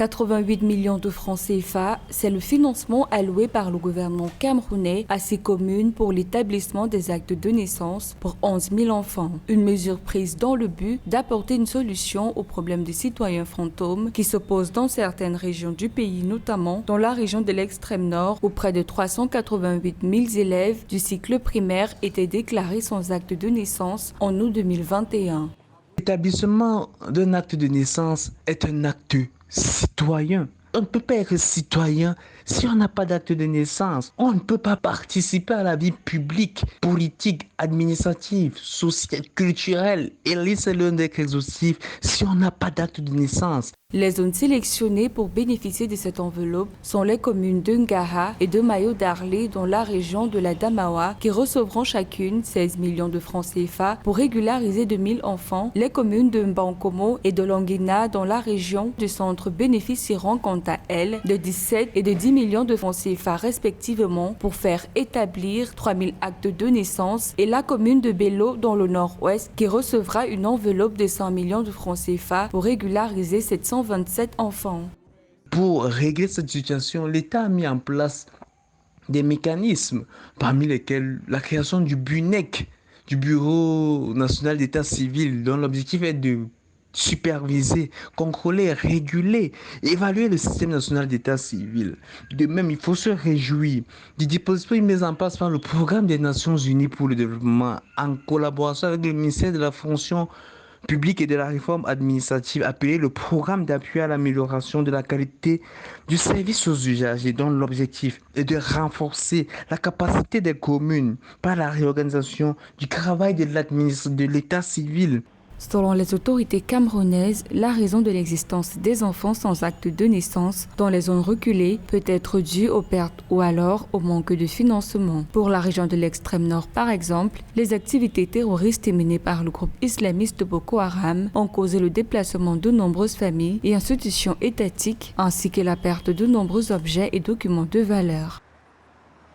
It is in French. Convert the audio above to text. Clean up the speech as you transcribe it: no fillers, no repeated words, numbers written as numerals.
88 millions de francs CFA, c'est le financement alloué par le gouvernement camerounais à ces communes pour l'établissement des actes de naissance pour 11 000 enfants. Une mesure prise dans le but d'apporter une solution au problème des citoyens fantômes qui se posent dans certaines régions du pays, notamment dans la région de l'extrême nord, où près de 388 000 élèves du cycle primaire étaient déclarés sans acte de naissance en août 2021. L'établissement d'un acte de naissance est un acte citoyen. On ne peut pas être citoyen si on n'a pas d'acte de naissance. On ne peut pas participer à la vie publique, politique, administrative, sociale, culturelle. Et laisser l'un d'être exhaustif si on n'a pas d'acte de naissance. Les zones sélectionnées pour bénéficier de cette enveloppe sont les communes de Ngaha et de Mayo-Darlé dans la région de la Damawa qui recevront chacune 16 millions de francs CFA pour régulariser 2000 enfants. Les communes de Mbankomo et de Longuina dans la région du centre bénéficieront quant à elles de 17 et de 10 millions de francs CFA respectivement pour faire établir 3000 actes de naissance et la commune de Bello dans le nord-ouest qui recevra une enveloppe de 100 millions de francs CFA pour régulariser 727 enfants. Pour régler cette situation, l'État a mis en place des mécanismes, parmi lesquels la création du BUNEC, du Bureau national d'état civil, dont l'objectif est de superviser, contrôler, réguler, évaluer le système national d'état civil. De même, il faut se réjouir du dispositif mis en place par le Programme des Nations Unies pour le développement en collaboration avec le ministère de la fonction publique et de la réforme administrative, appelé le Programme d'appui à l'amélioration de la qualité du service aux usagers, dont l'objectif est de renforcer la capacité des communes par la réorganisation du travail de l'état civil. Selon les autorités camerounaises, la raison de l'existence des enfants sans acte de naissance dans les zones reculées peut être due aux pertes ou alors au manque de financement. Pour la région de l'extrême nord, par exemple, les activités terroristes menées par le groupe islamiste Boko Haram ont causé le déplacement de nombreuses familles et institutions étatiques ainsi que la perte de nombreux objets et documents de valeur.